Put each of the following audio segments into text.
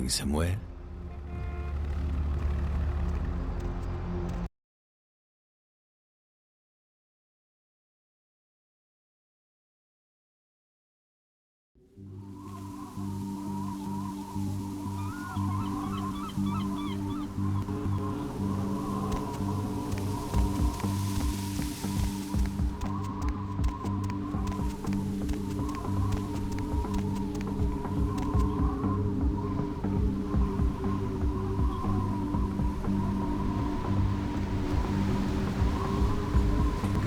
going somewhere?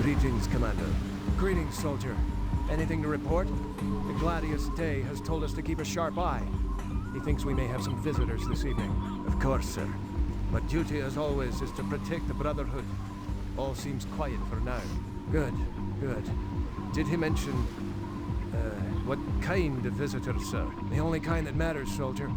Greetings, Commander. Greetings, soldier. Anything to report? The Gladius Day has told us to keep a sharp eye. He thinks we may have some visitors this evening. Of course, sir. My duty, as always, is to protect the Brotherhood. All seems quiet for now. Good, good. Did he mention, what kind of visitors, sir? The only kind that matters, soldier.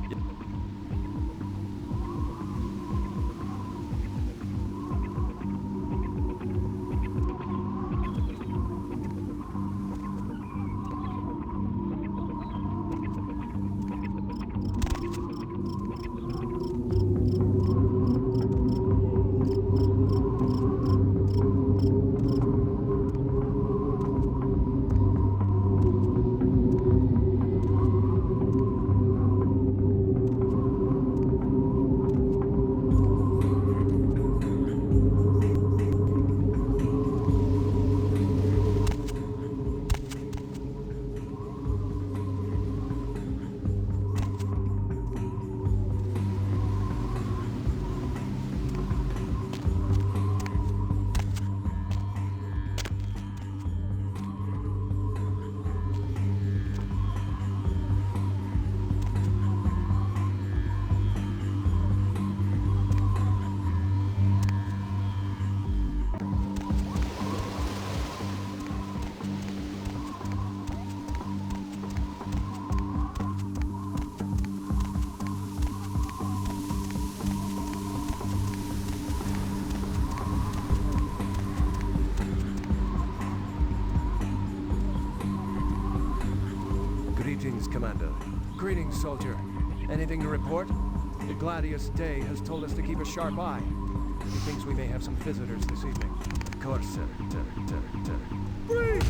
Greetings, Commander. Greetings, soldier. Anything to report? The Gladius Day has told us to keep a sharp eye. He thinks we may have some visitors this evening. Of course, sir. Breathe!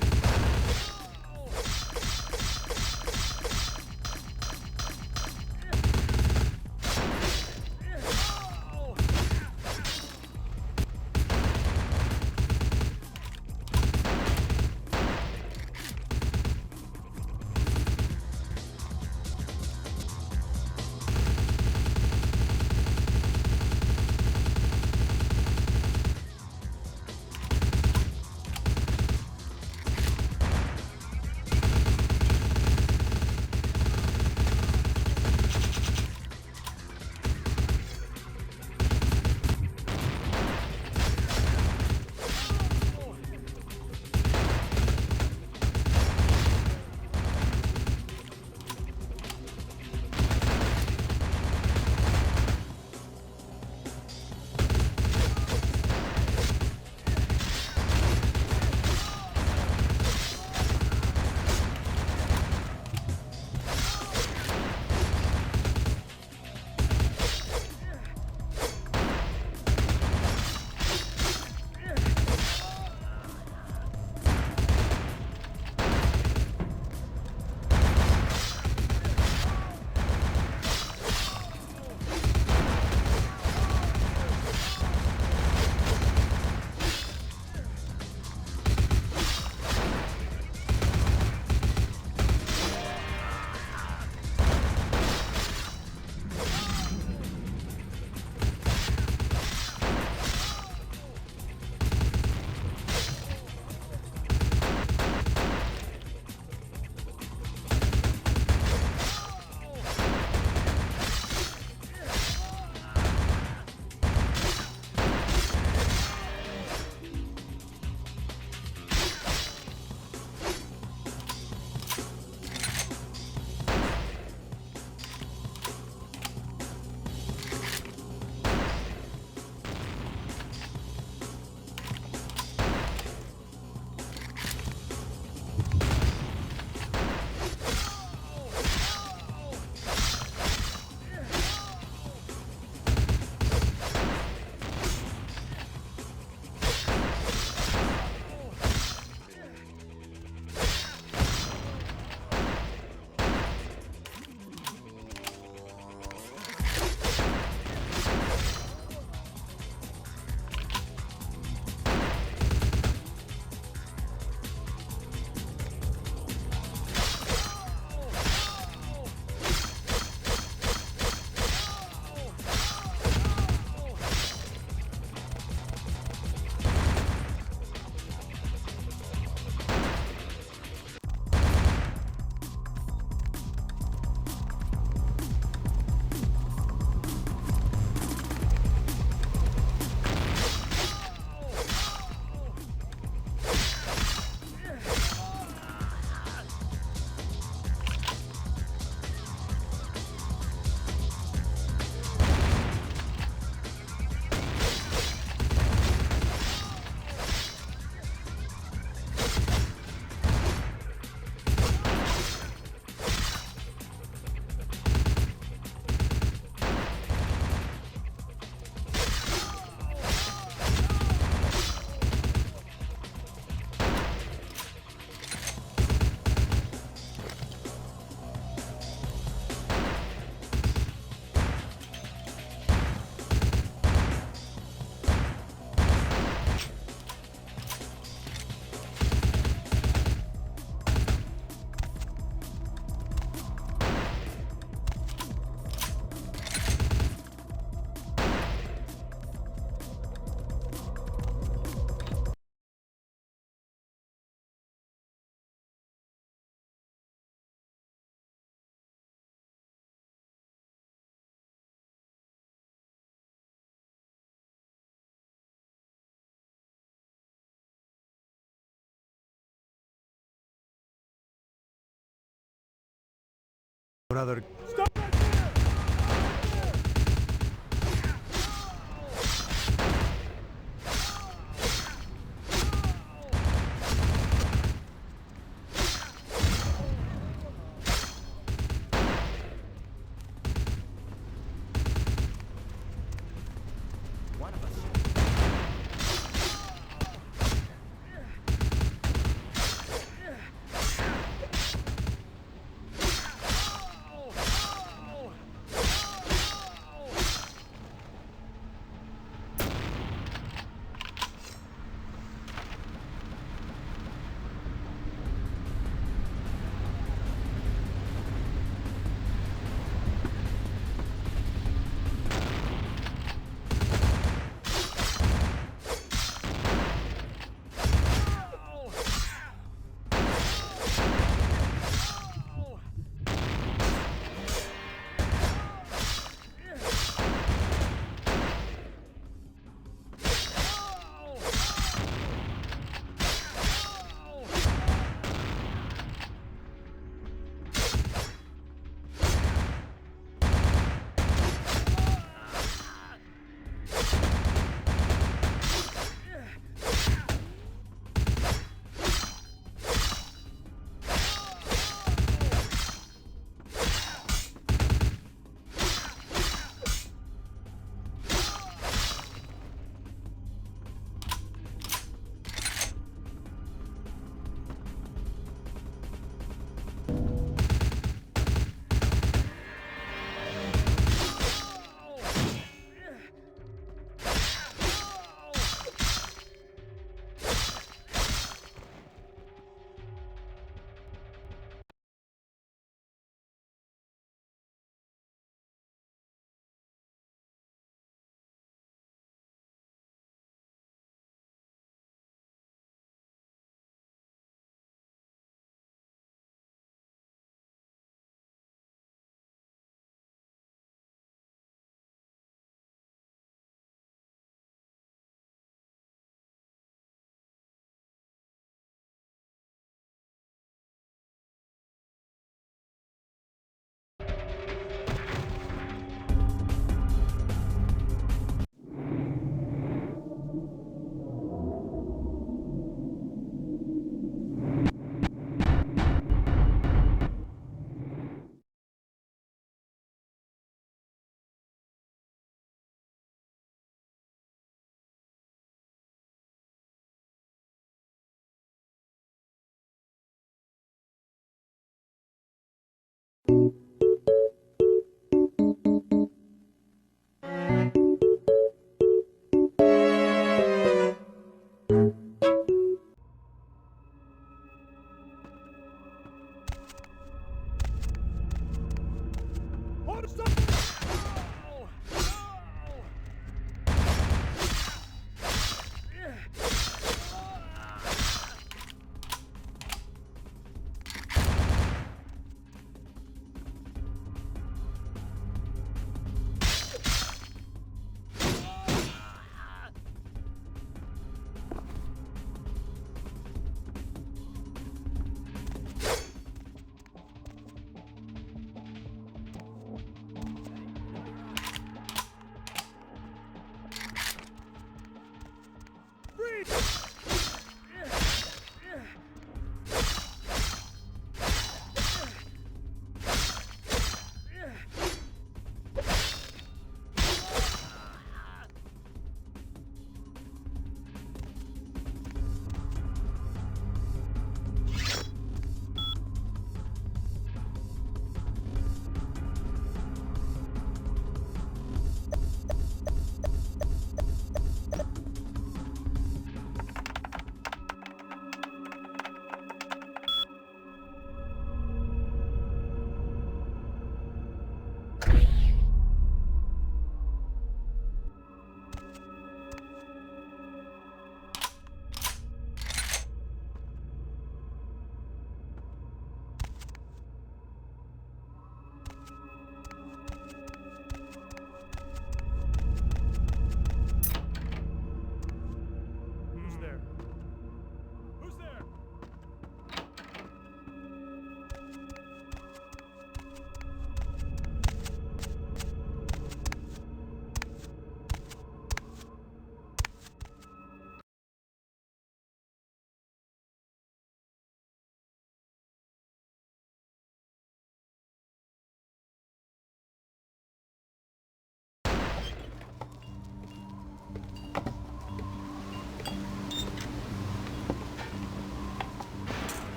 Another.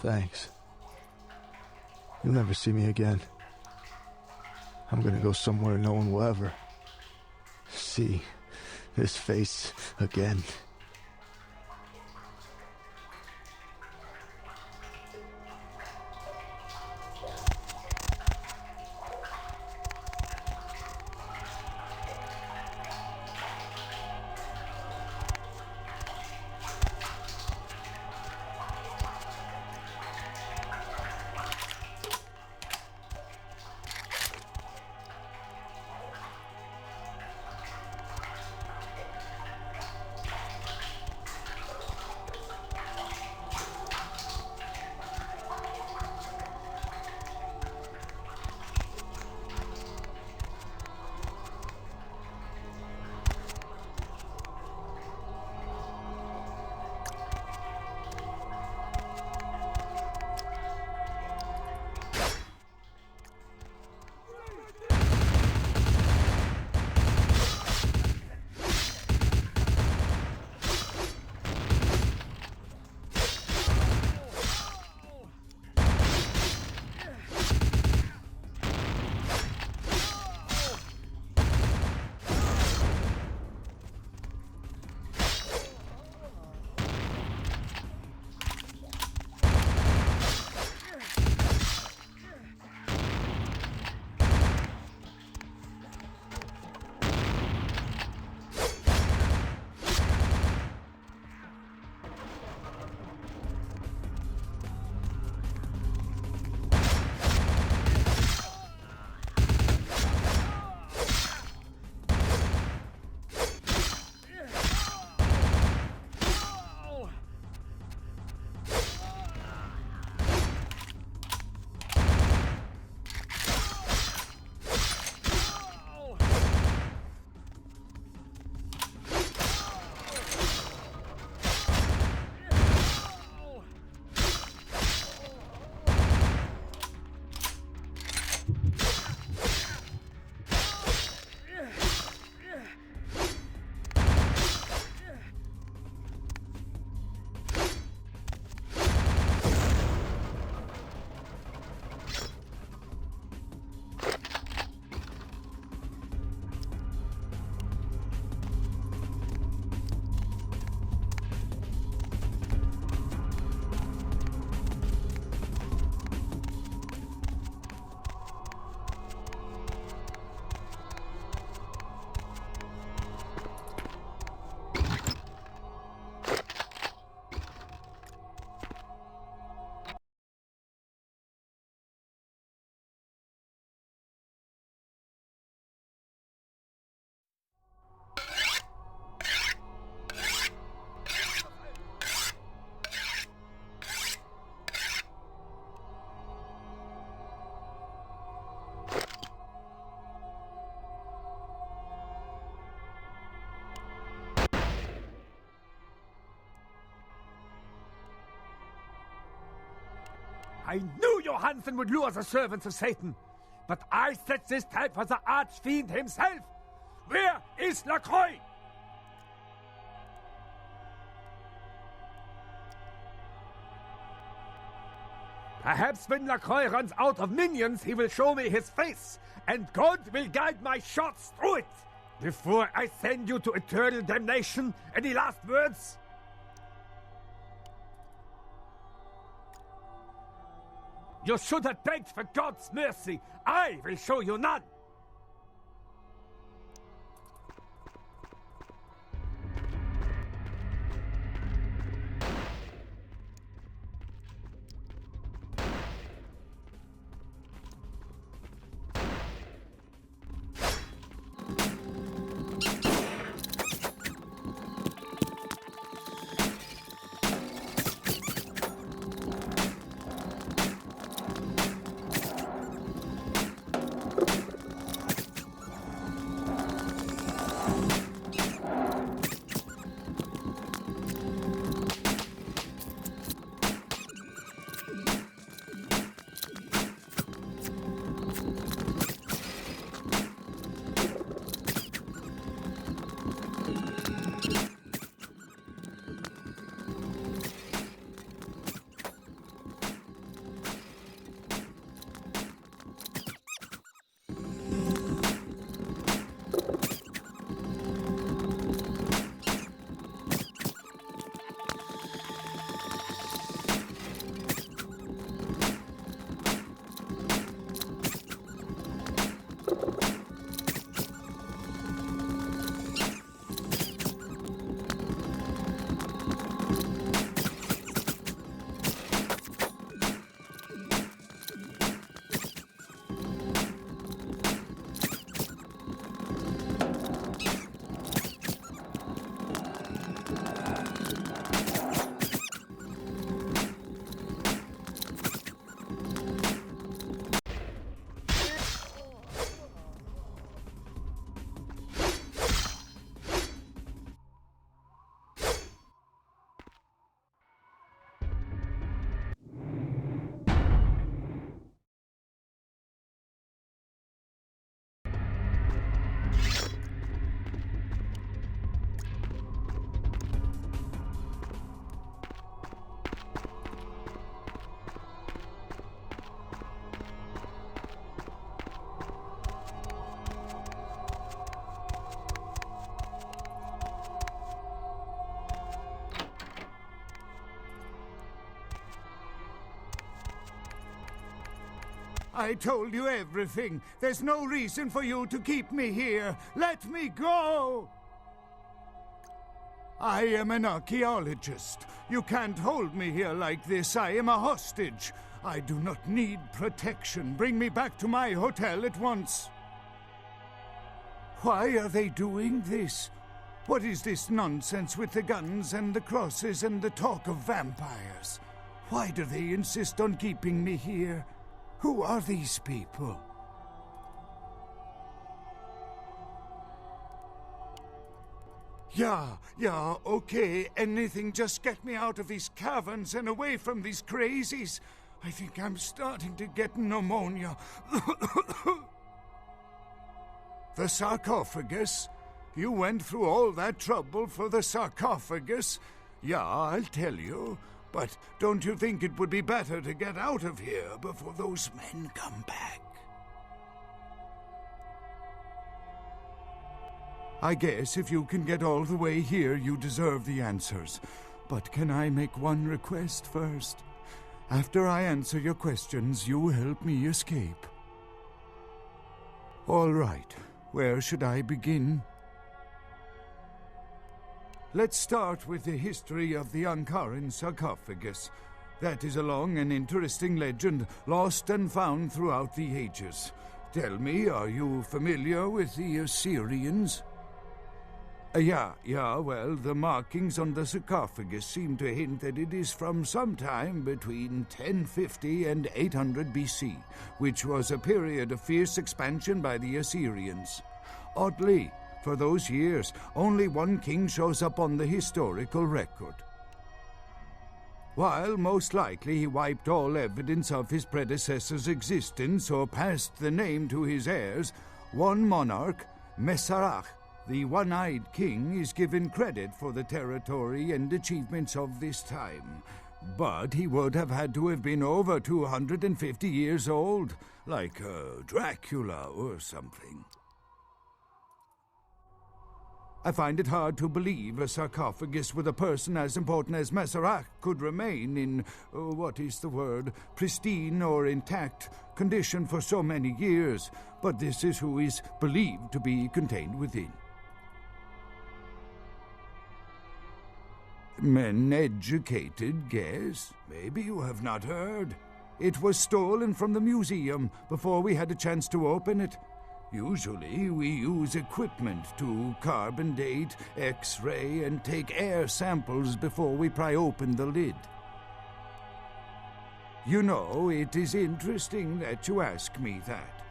Thanks. You'll never see me again. I'm gonna go somewhere no one will ever see this face again. I knew Johansen would lure the servants of Satan, but I set this trap for the Archfiend himself. Where is Lacroix? Perhaps when Lacroix runs out of minions, he will show me his face, and God will guide my shots through it. Before I send you to eternal damnation, any last words? You should have begged for God's mercy. I will show you none. I told you everything. There's no reason for you to keep me here. Let me go! I am an archaeologist. You can't hold me here like this. I am a hostage. I do not need protection. Bring me back to my hotel at once. Why are they doing this? What is this nonsense with the guns and the crosses and the talk of vampires? Why do they insist on keeping me here? Who are these people? Yeah, okay. Anything, just get me out of these caverns and away from these crazies. I think I'm starting to get pneumonia. The sarcophagus? You went through all that trouble for the sarcophagus? Yeah, I'll tell you. But don't you think it would be better to get out of here before those men come back? I guess if you can get all the way here, you deserve the answers. But can I make one request first? After I answer your questions, you help me escape. All right. Where should I begin? Let's start with the history of the Ankaran sarcophagus. That is a long and interesting legend, lost and found throughout the ages. Tell me, are you familiar with the Assyrians? Yeah, well, the markings on the sarcophagus seem to hint that it is from sometime between 1050 and 800 BC, which was a period of fierce expansion by the Assyrians. Oddly, for those years, only one king shows up on the historical record. While most likely he wiped all evidence of his predecessor's existence or passed the name to his heirs, one monarch, Masquerade, the one-eyed king, is given credit for the territory and achievements of this time. But he would have had to have been over 250 years old, like Dracula or something. I find it hard to believe a sarcophagus with a person as important as Masquerade could remain in, pristine or intact condition for so many years, but this is who is believed to be contained within. Men educated guess. Maybe you have not heard. It was stolen from the museum before we had a chance to open it. Usually we use equipment to carbon date, X-ray, and take air samples before we pry open the lid. You know, it is interesting that you ask me that.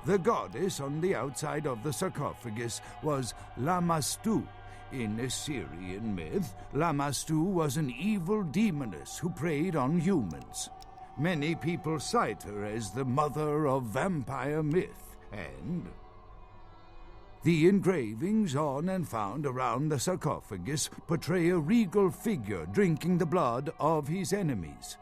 The goddess on the outside of the sarcophagus was Lamashtu. In Assyrian myth, Lamashtu was an evil demoness who preyed on humans. Many people cite her as the mother of vampire myth, and the engravings on and found around the sarcophagus portray a regal figure drinking the blood of his enemies.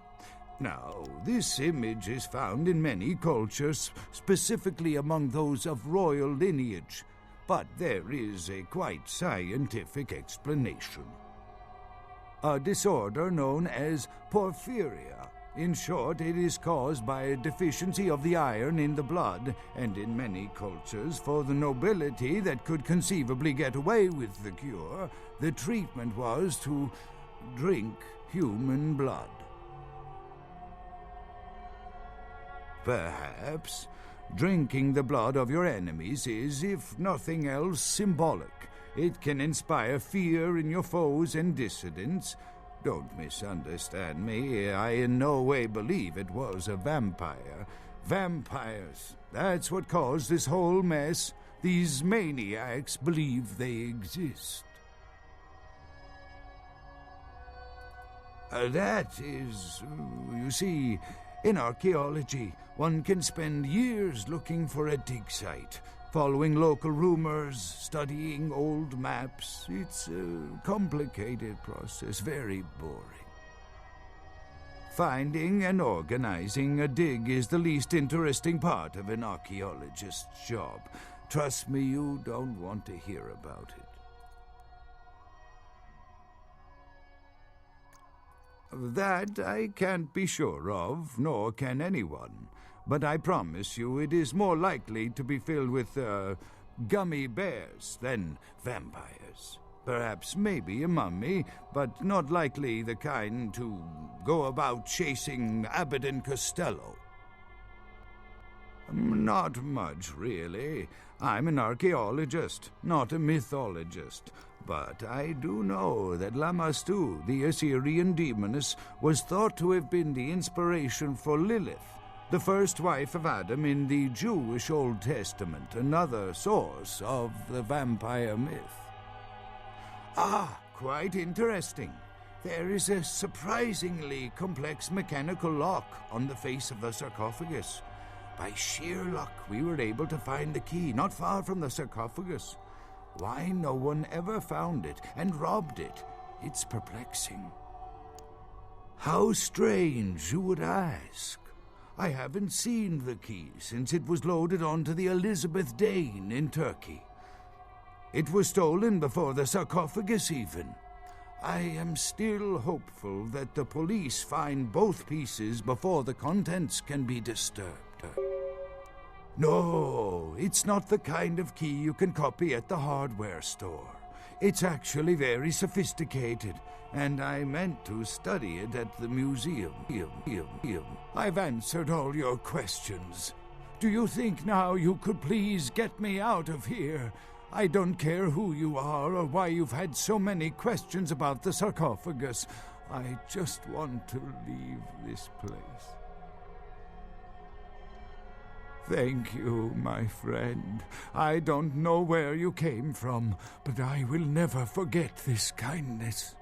Now, this image is found in many cultures, specifically among those of royal lineage, but there is a quite scientific explanation. A disorder known as porphyria. In short, it is caused by a deficiency of the iron in the blood, and in many cultures, for the nobility that could conceivably get away with the cure, the treatment was to drink human blood. Perhaps drinking the blood of your enemies is, if nothing else, symbolic. It can inspire fear in your foes and dissidents. Don't misunderstand me. I in no way believe it was a vampire. Vampires, that's what caused this whole mess. These maniacs believe they exist. That is, you see, in archaeology, one can spend years looking for a dig site, following local rumors, studying old maps. It's a complicated process, very boring. Finding and organizing a dig is the least interesting part of an archaeologist's job. Trust me, you don't want to hear about it. That I can't be sure of, nor can anyone. but I promise you it is more likely to be filled with, gummy bears than vampires. Perhaps maybe a mummy, but not likely the kind to go about chasing Abbott and Costello. Not much, really. I'm an archaeologist, not a mythologist. But I do know that Lamastu, the Assyrian demoness, was thought to have been the inspiration for Lilith, the first wife of Adam in the Jewish Old Testament, another source of the vampire myth. Ah, quite interesting. There is a surprisingly complex mechanical lock on the face of the sarcophagus. By sheer luck, we were able to find the key not far from the sarcophagus. Why no one ever found it and robbed it, it's perplexing. How strange, you would ask. I haven't seen the key since it was loaded onto the Elizabeth Dane in Turkey. It was stolen before the sarcophagus even. I am still hopeful that the police find both pieces before the contents can be disturbed. No, it's not the kind of key you can copy at the hardware store. It's actually very sophisticated, and I meant to study it at the museum. I've answered all your questions. Do you think now you could please get me out of here? I don't care who you are or why you've had so many questions about the sarcophagus. I just want to leave this place. Thank you, my friend. I don't know where you came from, but I will never forget this kindness.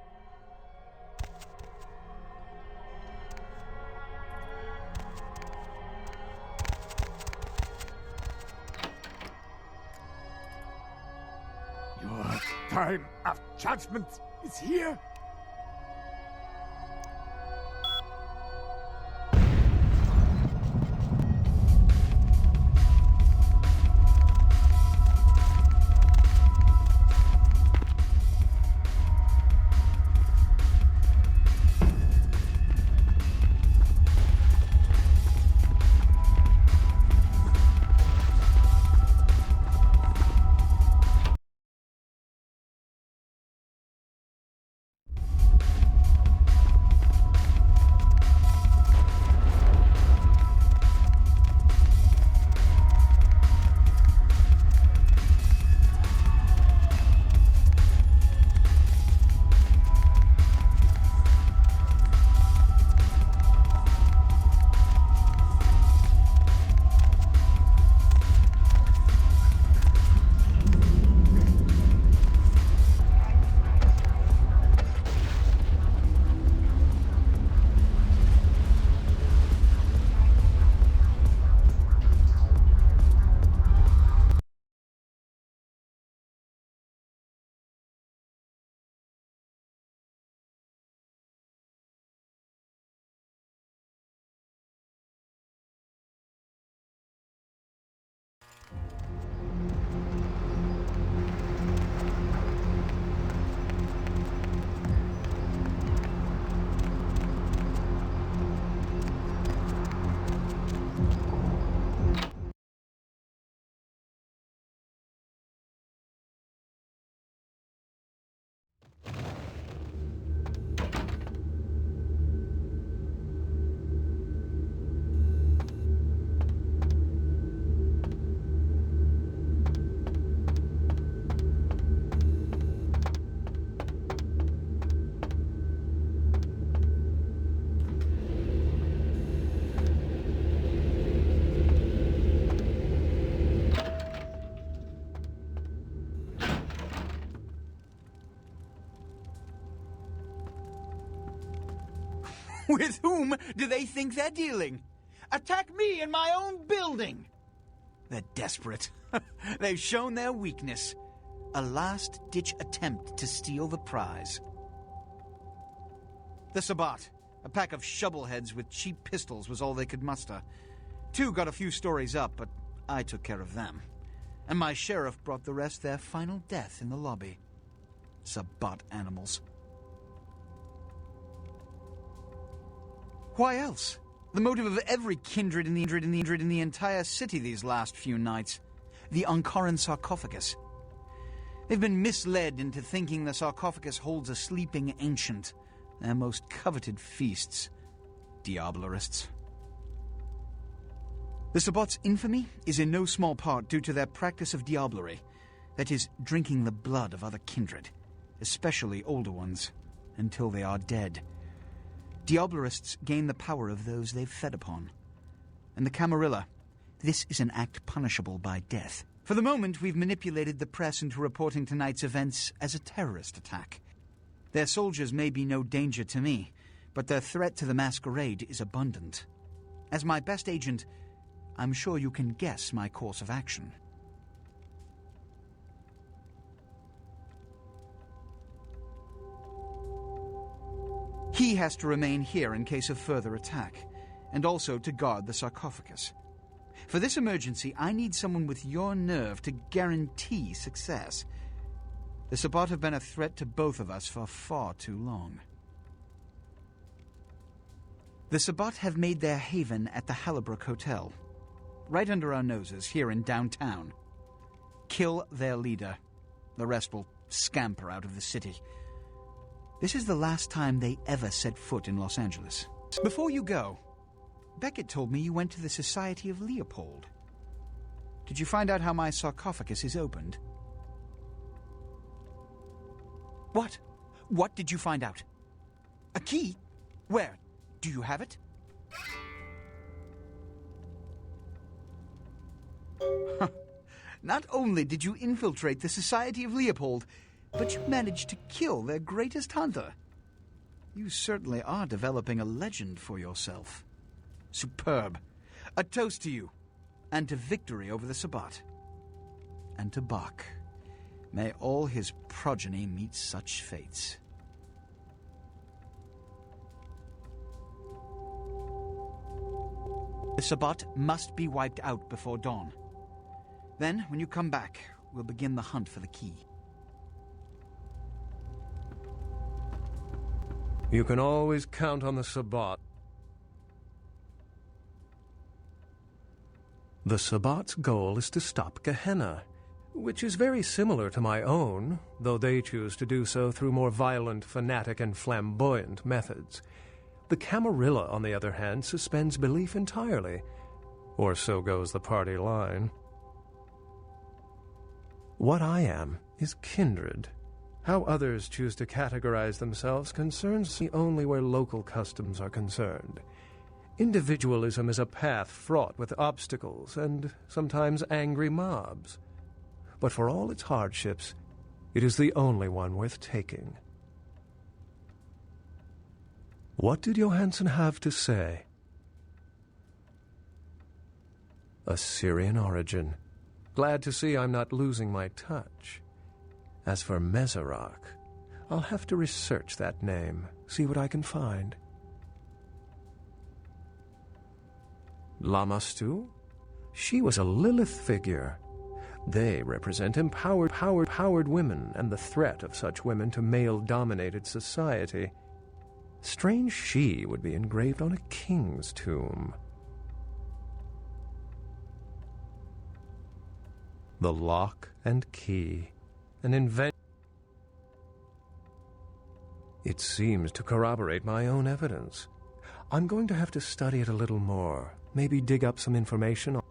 Your time of judgment is here. With whom do they think they're dealing? Attack me in my own building! They're desperate. They've shown their weakness. A last-ditch attempt to steal the prize. The Sabbat, a pack of shovelheads with cheap pistols, was all they could muster. Two got a few stories up, but I took care of them. And my sheriff brought the rest their final death in the lobby. Sabbat animals. Why else? The motive of every kindred in the entire city these last few nights. The Ankaran sarcophagus. They've been misled into thinking the sarcophagus holds a sleeping ancient, their most coveted feasts. Diablerists. The Sabbat's infamy is in no small part due to their practice of diablerie, that is, drinking the blood of other kindred, especially older ones, until they are dead. Diablerists gain the power of those they've fed upon. And the Camarilla, this is an act punishable by death. For the moment, we've manipulated the press into reporting tonight's events as a terrorist attack. Their soldiers may be no danger to me, but their threat to the Masquerade is abundant. As my best agent, I'm sure you can guess my course of action. He has to remain here in case of further attack, and also to guard the sarcophagus. For this emergency, I need someone with your nerve to guarantee success. The Sabbat have been a threat to both of us for far too long. The Sabbat have made their haven at the Hallibrook Hotel, right under our noses here in downtown. Kill their leader. The rest will scamper out of the city. This is the last time they ever set foot in Los Angeles. Before you go, Beckett told me you went to the Society of Leopold. Did you find out how my sarcophagus is opened? What? What did you find out? A key? Where? Do you have it? Not only did you infiltrate the Society of Leopold, but you managed to kill their greatest hunter. You certainly are developing a legend for yourself. Superb. A toast to you, and to victory over the Sabbat. And to BACH. May all his progeny meet such fates. The Sabbat must be wiped out before dawn. Then, when you come back, we'll begin the hunt for the key. You can always count on the Sabbat. The Sabbat's goal is to stop Gehenna, which is very similar to my own, though they choose to do so through more violent, fanatic, and flamboyant methods. The Camarilla, on the other hand, suspends belief entirely, or so goes the party line. What I am is kindred. How others choose to categorize themselves concerns me only where local customs are concerned. Individualism is a path fraught with obstacles and sometimes angry mobs. But for all its hardships, it is the only one worth taking. What did Johansson have to say? Assyrian origin. Glad to see I'm not losing my touch. As for Meserak, I'll have to research that name, see what I can find. Lamastu? She was a Lilith figure. They represent empowered women and the threat of such women to male-dominated society. Strange she would be engraved on a king's tomb. The lock and key. An invention. It seems to corroborate my own evidence. I'm going to have to study it a little more. Maybe dig up some information on...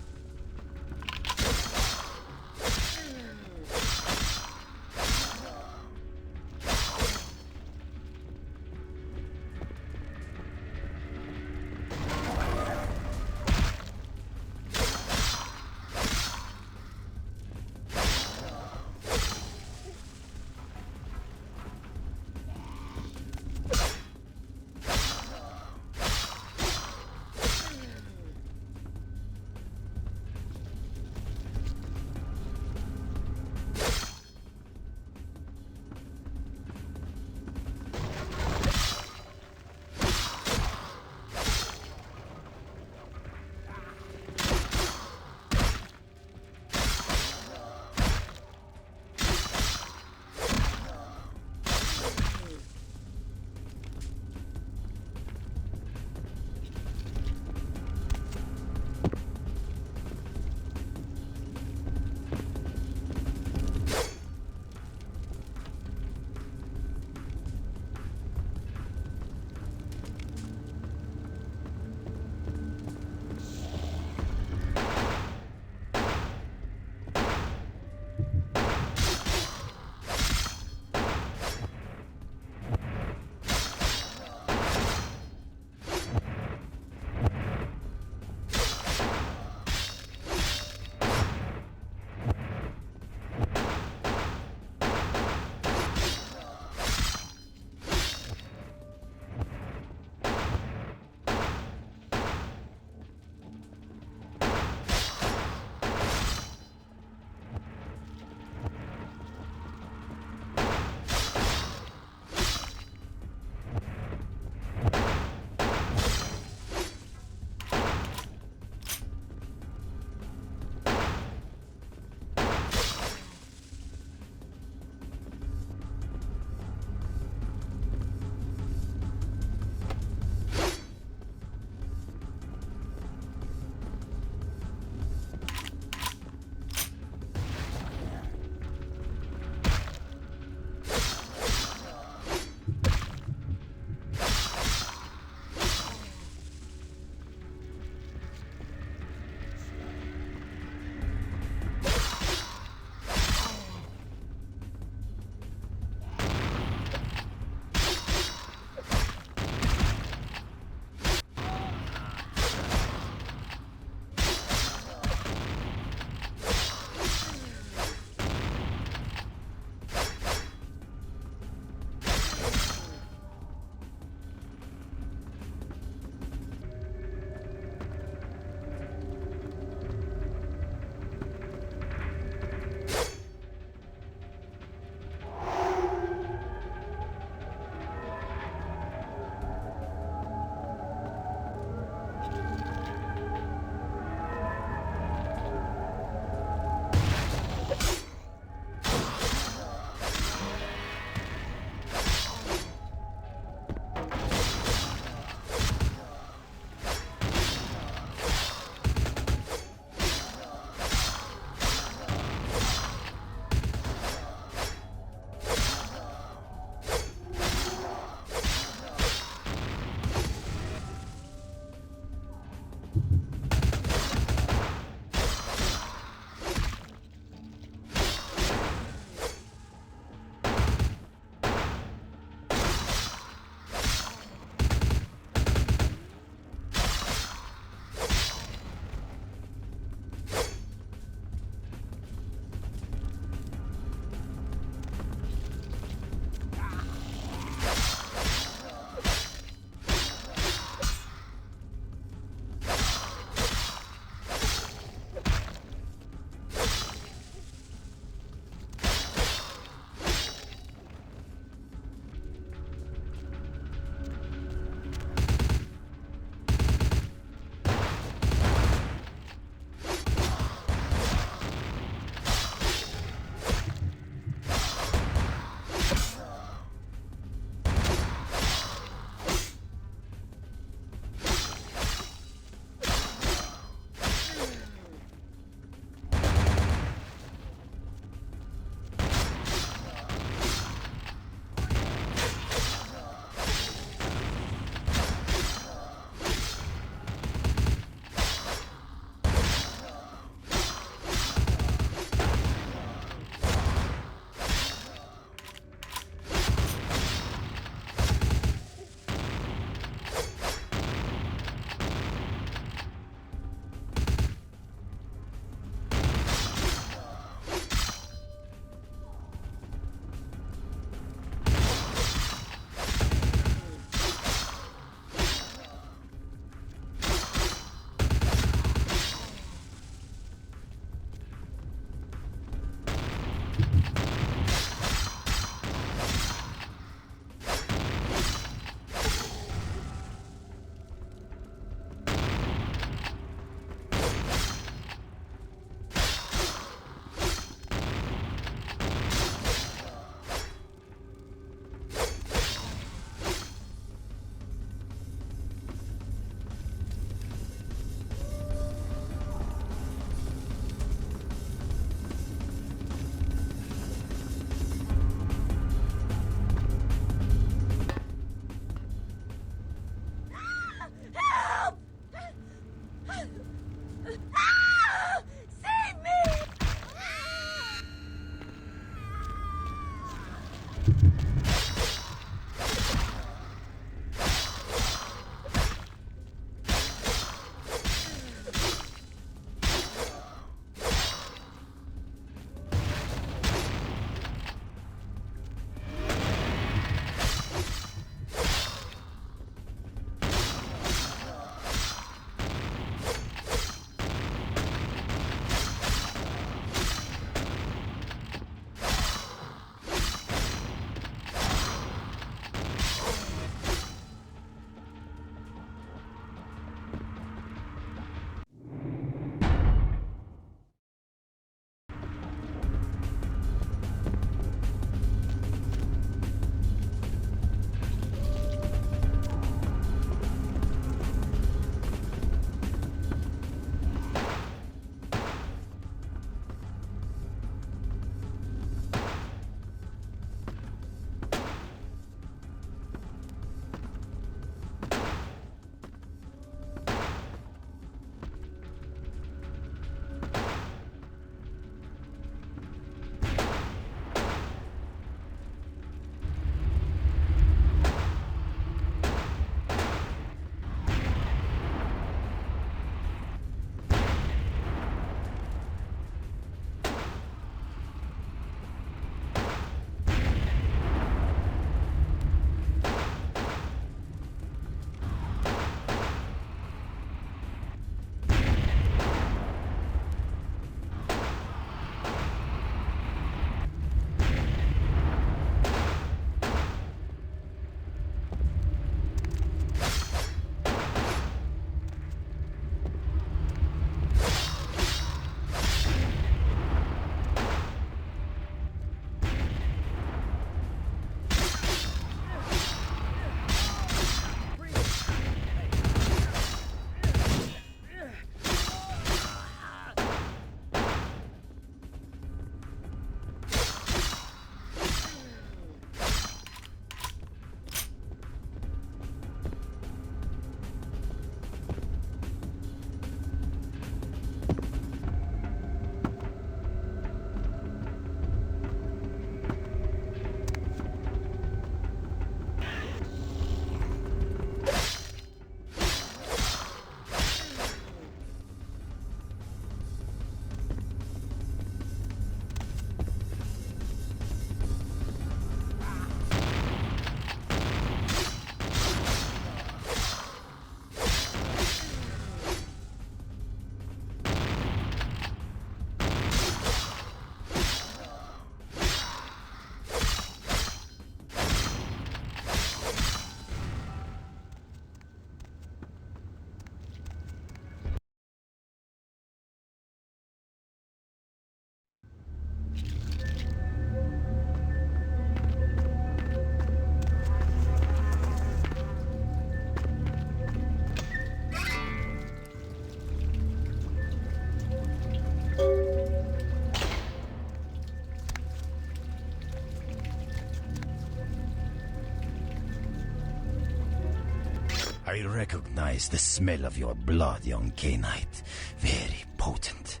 I recognize the smell of your blood, young Cainite. Very potent.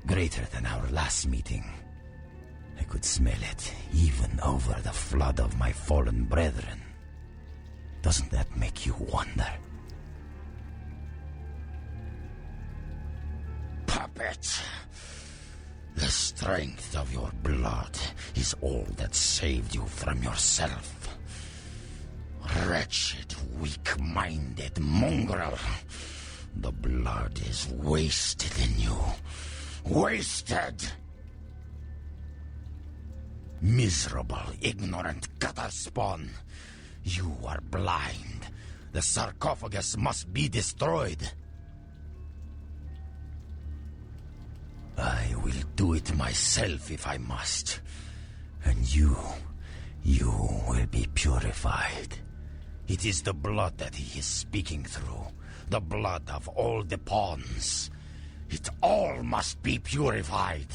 Greater than our last meeting. I could smell it, even over the flood of my fallen brethren. Doesn't that make you wonder? Puppet! The strength of your blood is all that saved you from yourself. Wretched, weak-minded mongrel. The blood is wasted in you. Wasted! Miserable, ignorant gutter spawn. You are blind. The sarcophagus must be destroyed. I will do it myself if I must. And you will be purified. It is the blood that he is speaking through. The blood of all the pawns. It all must be purified.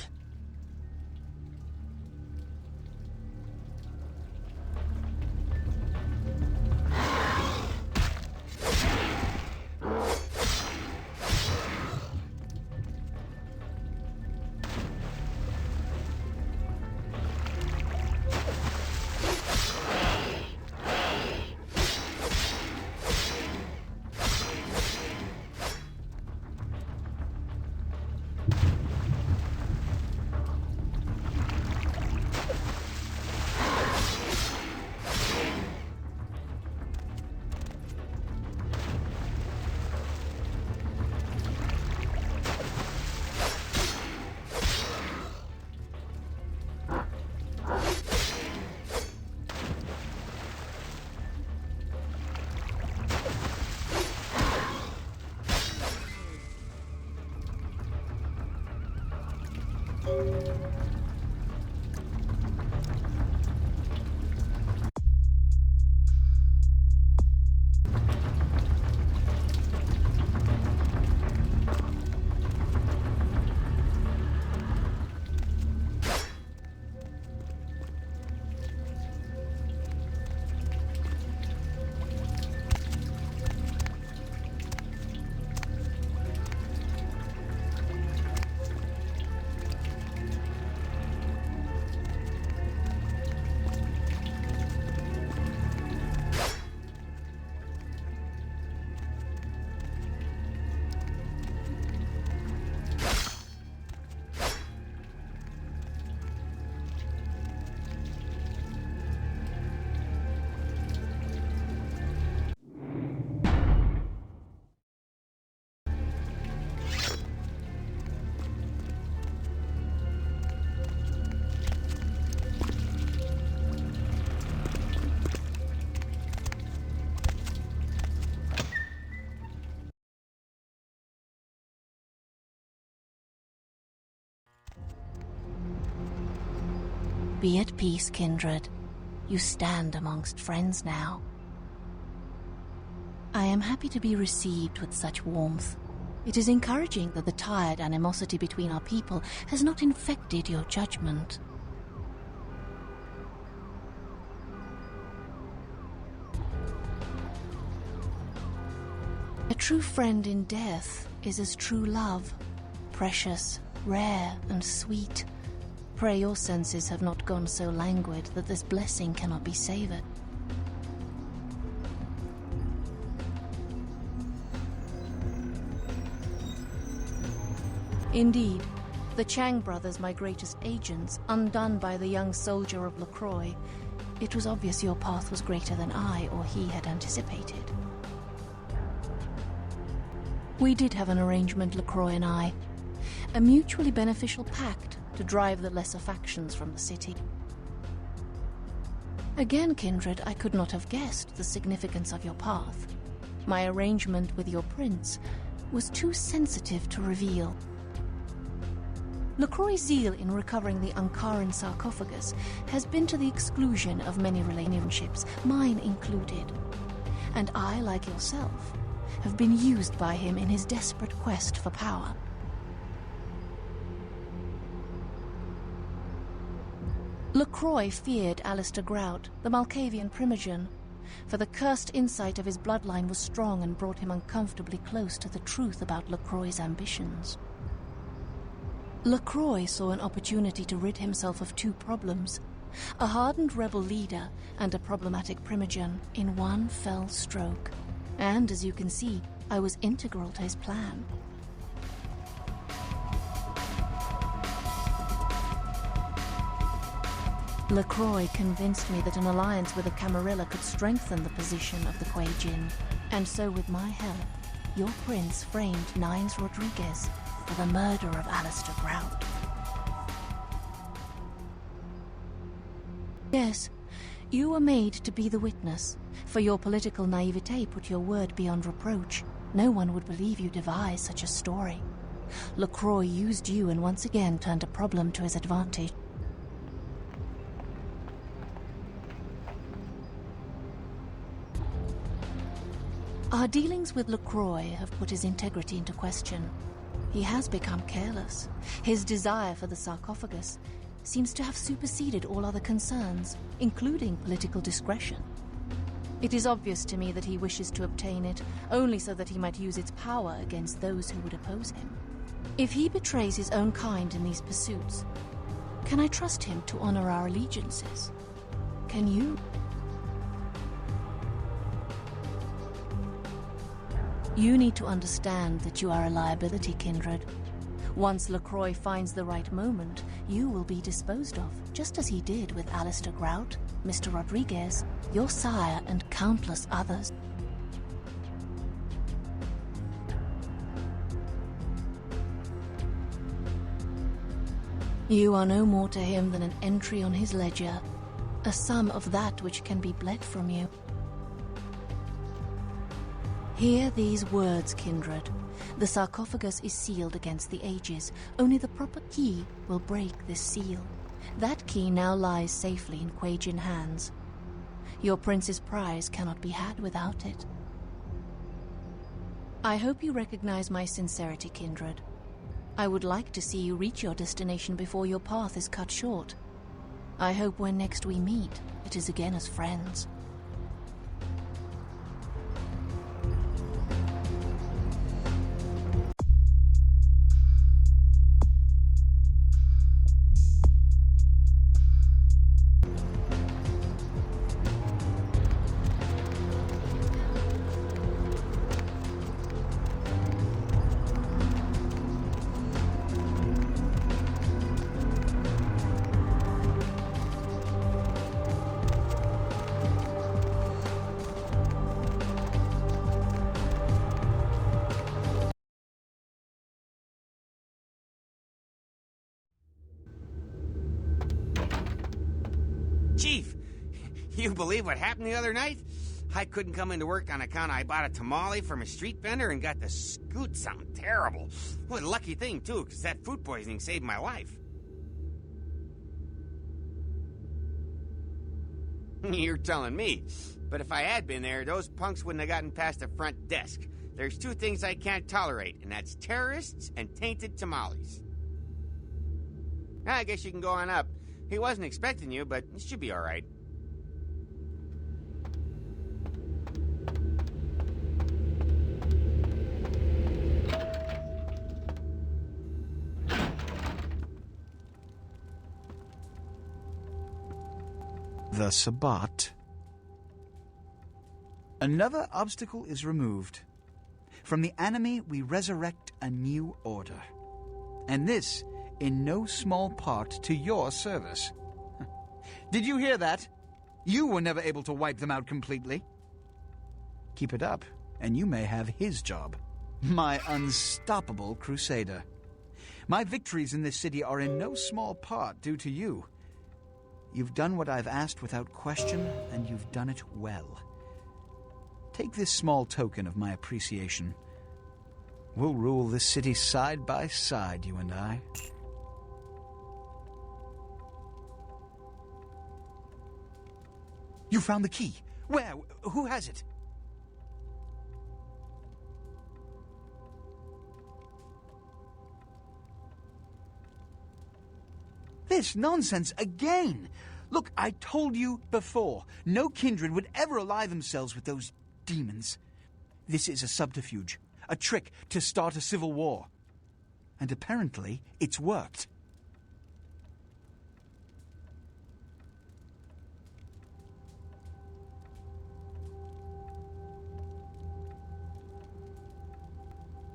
Be at peace, kindred. You stand amongst friends now. I am happy to be received with such warmth. It is encouraging that the tired animosity between our people has not infected your judgment. A true friend in death is as true love, precious, rare, and sweet. Pray your senses have not gone so languid that this blessing cannot be savored. Indeed, the Chang brothers, my greatest agents, undone by the young soldier of LaCroix, it was obvious your path was greater than I or he had anticipated. We did have an arrangement, LaCroix and I, a mutually beneficial pact to drive the lesser factions from the city. Again, kindred, I could not have guessed the significance of your path. My arrangement with your prince was too sensitive to reveal. LaCroix's zeal in recovering the Ankaran sarcophagus has been to the exclusion of many relationships, mine included. And I, like yourself, have been used by him in his desperate quest for power. LaCroix feared Alistair Grout, the Malkavian primogen, for the cursed insight of his bloodline was strong and brought him uncomfortably close to the truth about LaCroix's ambitions. LaCroix saw an opportunity to rid himself of two problems, a hardened rebel leader and a problematic primogen, in one fell stroke. And, as you can see, I was integral to his plan. LaCroix convinced me that an alliance with the Camarilla could strengthen the position of the Kuei Jin, and so with my help, your prince framed Nines Rodriguez for the murder of Alistair Grout. Yes, you were made to be the witness, for your political naivete put your word beyond reproach. No one would believe you devised such a story. LaCroix used you and once again turned a problem to his advantage. Our dealings with LaCroix have put his integrity into question. He has become careless. His desire for the sarcophagus seems to have superseded all other concerns, including political discretion. It is obvious to me that he wishes to obtain it only so that he might use its power against those who would oppose him. If he betrays his own kind in these pursuits, can I trust him to honor our allegiances? Can you? You need to understand that you are a liability, kindred. Once LaCroix finds the right moment, you will be disposed of, just as he did with Alistair Grout, Mr. Rodriguez, your sire, and countless others. You are no more to him than an entry on his ledger, a sum of that which can be bled from you. Hear these words, kindred. The sarcophagus is sealed against the ages. Only the proper key will break this seal. That key now lies safely in Kuei Jin hands. Your prince's prize cannot be had without it. I hope you recognize my sincerity, kindred. I would like to see you reach your destination before your path is cut short. I hope when next we meet, it is again as friends. Chief, you believe what happened the other night? I couldn't come into work on account I bought a tamale from a street vendor and got to scoot something terrible. What a lucky thing, too, because that food poisoning saved my life. You're telling me. But if I had been there, those punks wouldn't have gotten past the front desk. There's two things I can't tolerate, and that's terrorists and tainted tamales. I guess you can go on up. He wasn't expecting you, but it should be all right. The Sabbat. Another obstacle is removed. From the enemy, we resurrect a new order. And this, in no small part, to your service. Did you hear that? You were never able to wipe them out completely. Keep it up, and you may have his job. My unstoppable crusader. My victories in this city are in no small part due to you. You've done what I've asked without question, and you've done it well. Take this small token of my appreciation. We'll rule this city side by side, you and I. You found the key. Where? Who has it? This nonsense again! Look, I told you before, no kindred would ever ally themselves with those demons. This is a subterfuge, a trick to start a civil war. And apparently, it's worked.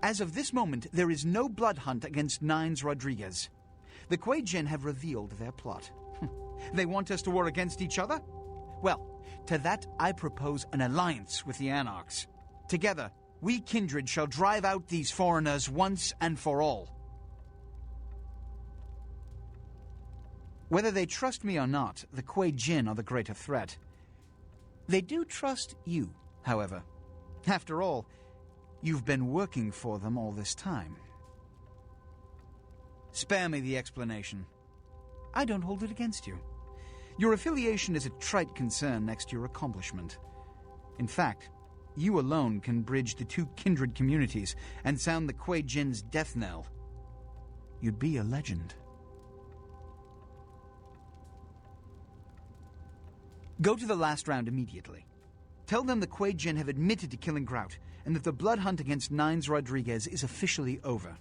As of this moment, there is no blood hunt against Nines Rodriguez. The Kuei Jin have revealed their plot. They want us to war against each other? Well, to that I propose an alliance with the Anarchs. Together, we kindred shall drive out these foreigners once and for all. Whether they trust me or not, the Kuei Jin are the greater threat. They do trust you, however. After all, you've been working for them all this time. Spare me the explanation. I don't hold it against you. Your affiliation is a trite concern next to your accomplishment. In fact, you alone can bridge the two kindred communities and sound the Kuei Jin's death knell. You'd be a legend. Go to the last round immediately. Tell them the Kuei Jin have admitted to killing Grout, and that the blood hunt against Nines Rodriguez is officially over.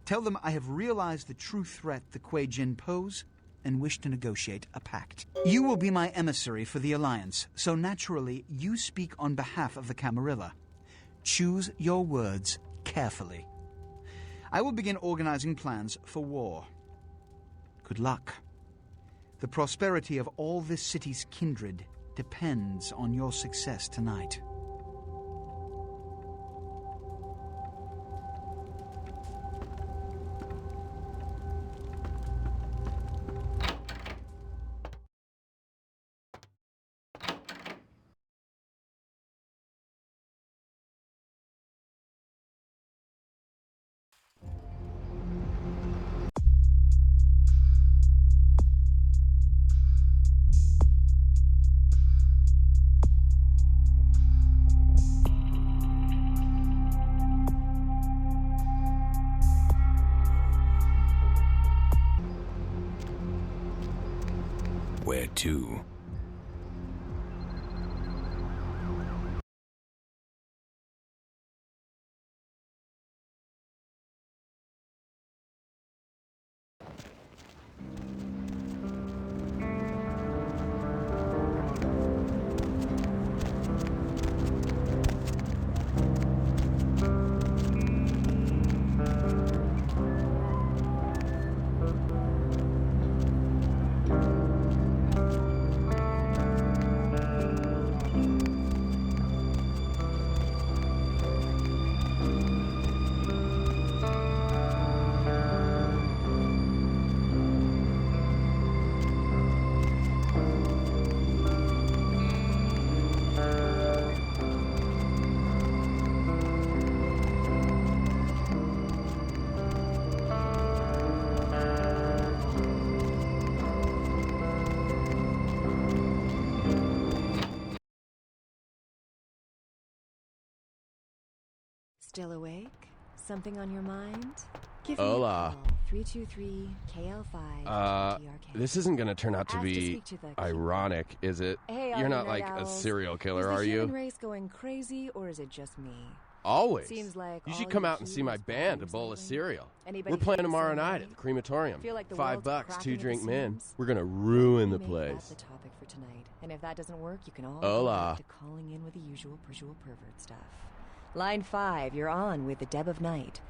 Tell them I have realized the true threat the Kuei Jin pose and wish to negotiate a pact. You will be my emissary for the Alliance, so naturally you speak on behalf of the Camarilla. Choose your words carefully. I will begin organizing plans for war. Good luck. The prosperity of all this city's kindred depends on your success tonight. Where to? Still awake? Something on your mind? Give me Hola. a call. 323-KL5. This isn't gonna turn out to be ironic, is it? Hey, You're not night like a owls. serial Is killer, the are human you? race going crazy, or is it just me? Always. Seems like You all should come you out and keep see my is band, a bombs bowl of lately. cereal. Anybody We're playing think tomorrow so, night right? at the crematorium. Feel like the $5, world's cracking 2 at the drink men. seams. We're gonna ruin the Maybe place. that's the topic for tonight. And if that doesn't work, you can all Hola. go back to calling in with the usual pervert stuff. Line 5, you're on with the Deb of Night.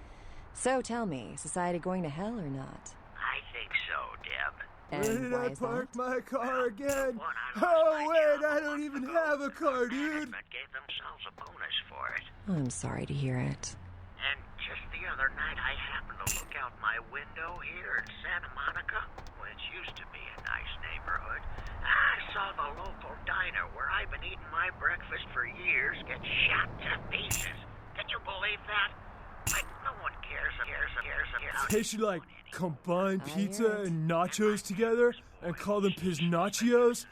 So tell me, society going to hell or not? I think so, Deb. And Where did why I is park that? my car again? One I lost Oh, my wait, job I a don't month even ago. have a car, dude. Management gave themselves a bonus for it. I'm sorry to hear it. And just the other night, I happened to look out my window here in Santa Monica, which used to be a nice neighborhood. I saw the local diner where I've been eating my breakfast for years get shot to pieces. Can you believe that? Like, no one cares. They should, like, combine I pizza hear it. and nachos together and call them Piznachos.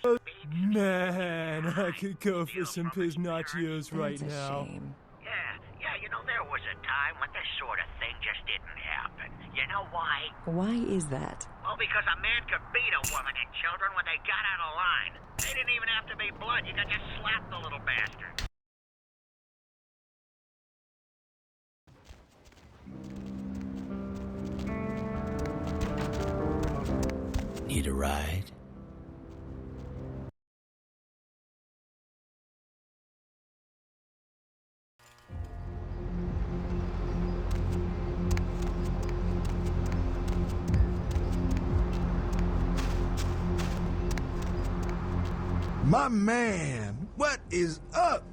Man, I could go for some Piznachos right That's a now. shame. Yeah, you know, there was a time when this sort of thing just didn't happen. You know why? Why is that? Well, because a man could beat a woman and children when they got out of line. They didn't even have to be blood. You could just slap the little bastard. Need a ride? My man, what is up?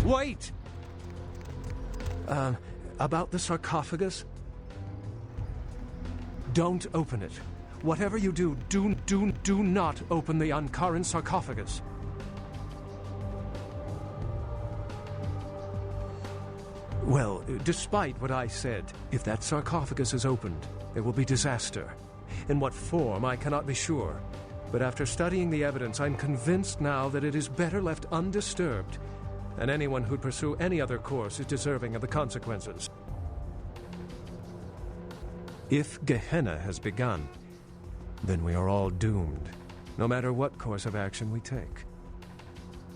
Wait! About the sarcophagus? Don't open it. Whatever you do, do not open the Ankaran sarcophagus. Well, despite what I said, if that sarcophagus is opened, there will be disaster. In what form, I cannot be sure. But after studying the evidence, I'm convinced now that it is better left undisturbed, and anyone who'd pursue any other course is deserving of the consequences. If Gehenna has begun, then we are all doomed, no matter what course of action we take.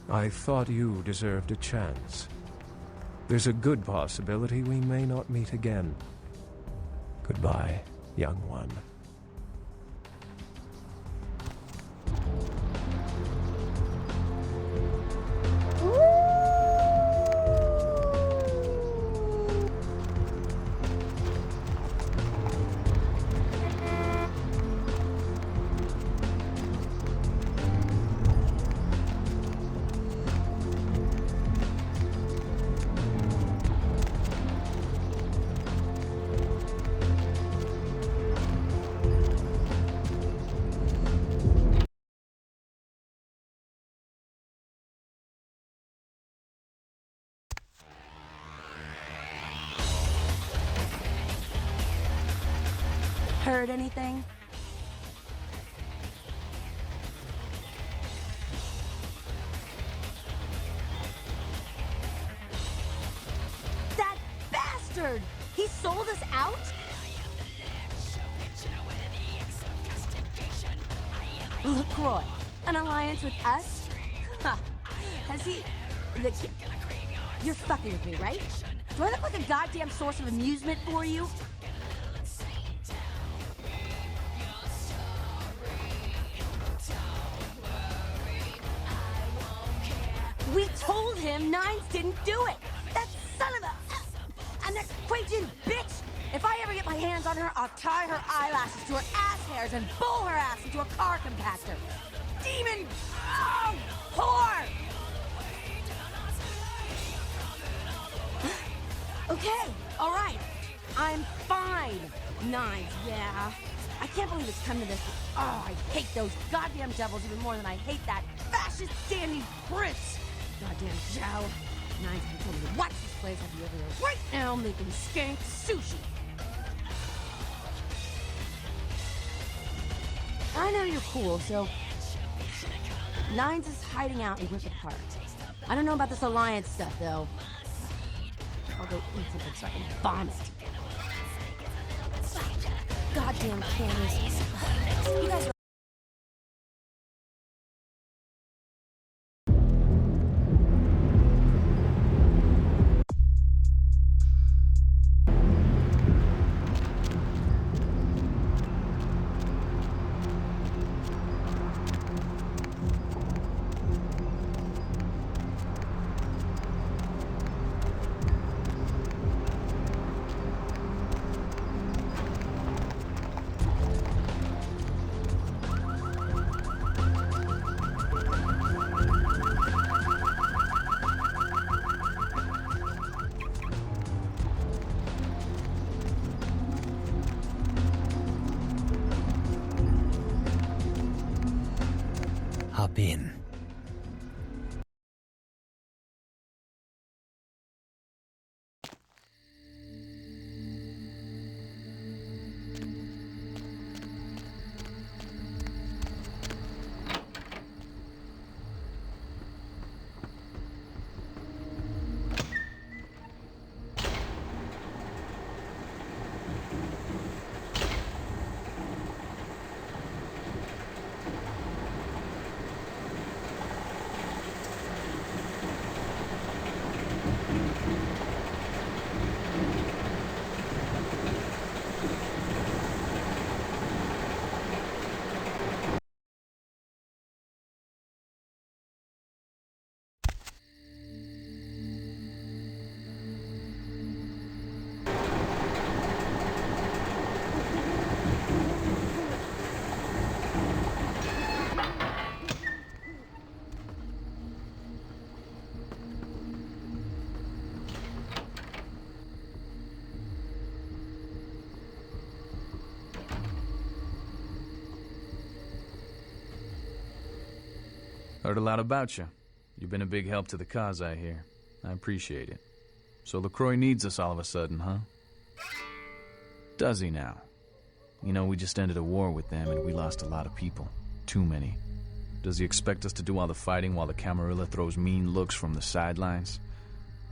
I thought you deserved a chance. There's a good possibility we may not meet again. Goodbye, young one. Heard anything? That bastard! He sold us out? LaCroix, an alliance with us? Huh. Has he... You're fucking with me, right? Do I look like a goddamn source of amusement for you? We told him Nines didn't do it! That son of a... And that Quajan bitch! If I ever get my hands on her, I'll tie her eyelashes to her ass hairs and bowl her ass into a car compactor! Demon... Oh, whore! Okay, alright. I'm fine. Nines, yeah. I can't believe it's come to this. Oh, I hate those goddamn devils even more than I hate that fascist standing prince! Goddamn Joe. Nines can tell me to watch this place. I'll be over there right now making skank sushi. I know you're cool, so... Nines is hiding out in Griffith Park. I don't know about this alliance stuff, though. I'll go eat something so I can vomit. Goddamn cameras. You guys are... Hop in. Heard a lot about you. You've been a big help to the cause, I hear. I appreciate it. So LaCroix needs us all of a sudden, huh? Does he now? You know, we just ended a war with them and we lost a lot of people. Too many. Does he expect us to do all the fighting while the Camarilla throws mean looks from the sidelines?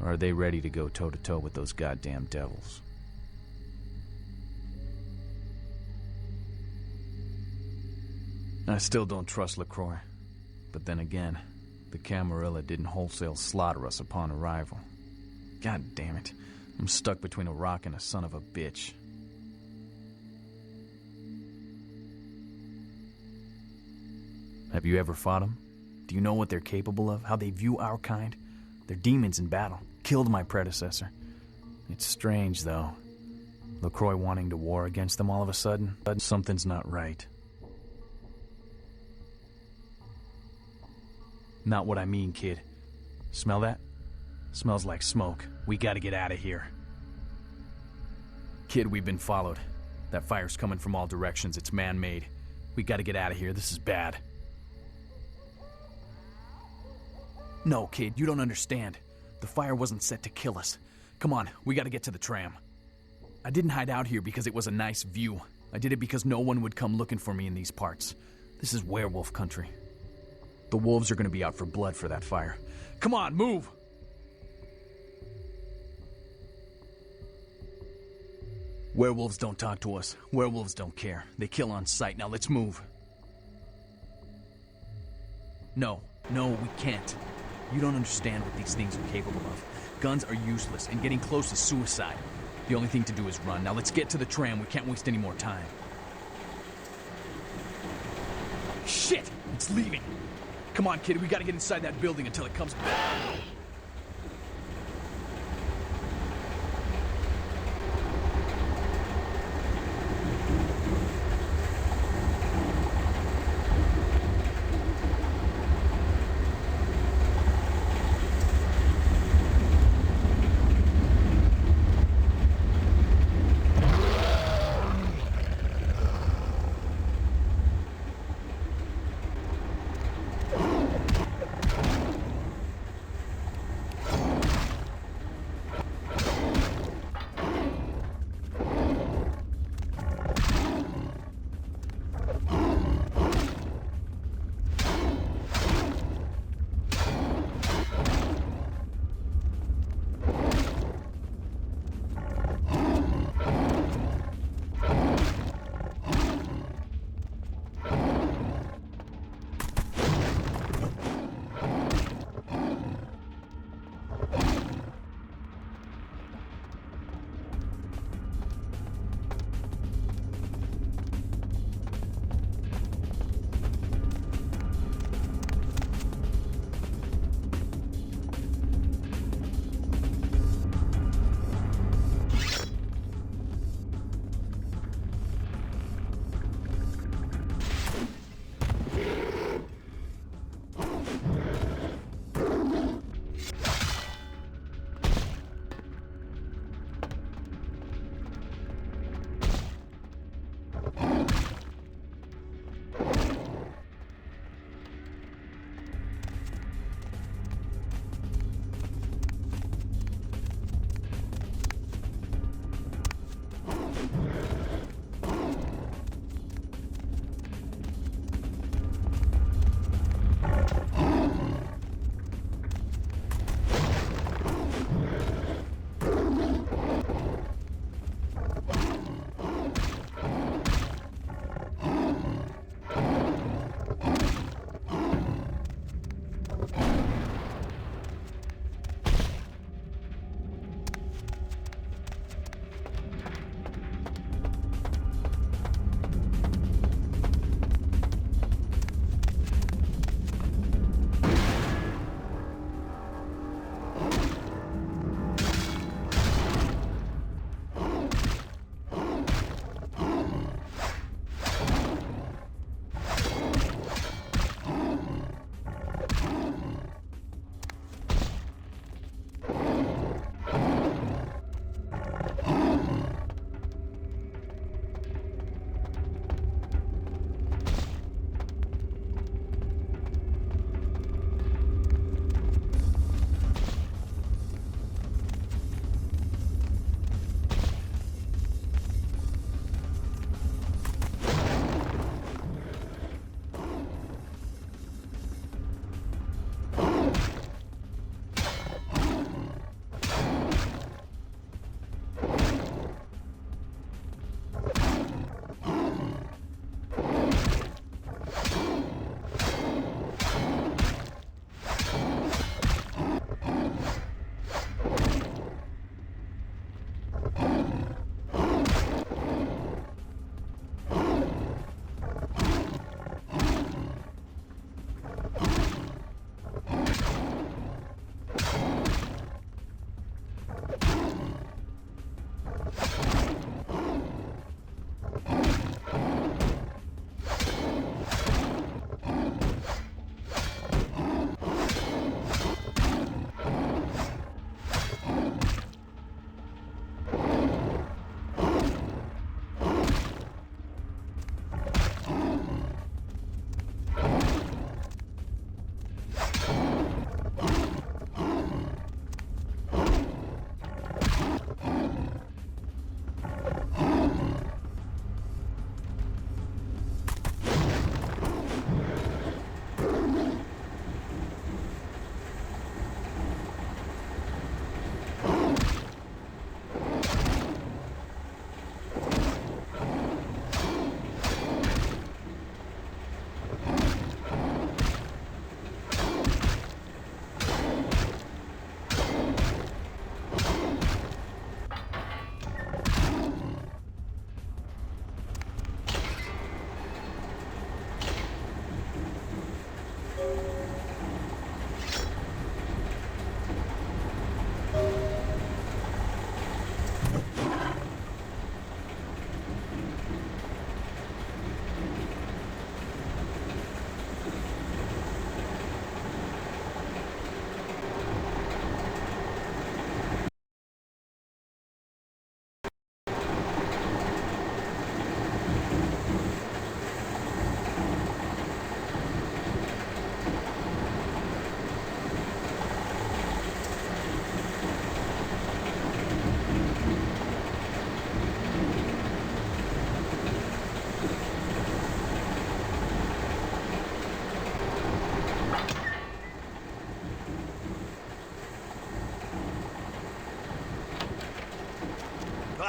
Or are they ready to go toe-to-toe with those goddamn devils? I still don't trust LaCroix. But then again, the Camarilla didn't wholesale slaughter us upon arrival. God damn it. I'm stuck between a rock and a son of a bitch. Have you ever fought them? Do you know what they're capable of? How they view our kind? They're demons in battle. Killed my predecessor. It's strange, though. LaCroix wanting to war against them all of a sudden. But something's not right. Not what I mean, kid. Smell that? Smells like smoke. We gotta get out of here. Kid, we've been followed. That fire's coming from all directions. It's man-made. We gotta get out of here. This is bad. No, kid, you don't understand. The fire wasn't set to kill us. Come on, we gotta get to the tram. I didn't hide out here because it was a nice view. I did it because no one would come looking for me in these parts. This is werewolf country. The wolves are gonna be out for blood for that fire. Come on, move! Werewolves don't talk to us. Werewolves don't care. They kill on sight. Now let's move. No, we can't. You don't understand what these things are capable of. Guns are useless, and getting close is suicide. The only thing to do is run. Now let's get to the tram. We can't waste any more time. Shit! It's leaving. Come on, kid. We gotta get inside that building until it comes back.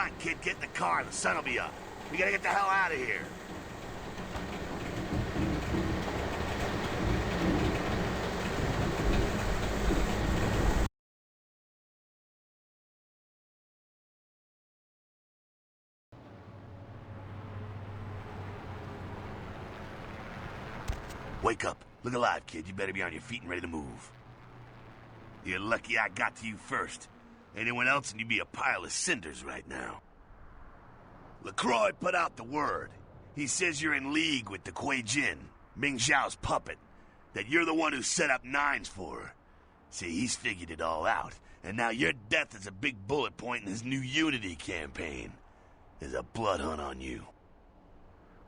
on, kid, get in the car. The sun will be up. We gotta get the hell out of here. Wake up. Look alive, kid. You better be on your feet and ready to move. You're lucky I got to you first. Anyone else and you'd be a pile of cinders right now. LaCroix put out the word. He says you're in league with the Kuei Jin, Ming Zhao's puppet, that you're the one who set up Nines for her. See, he's figured it all out, and now your death is a big bullet point in his new Unity campaign. There's a blood hunt on you.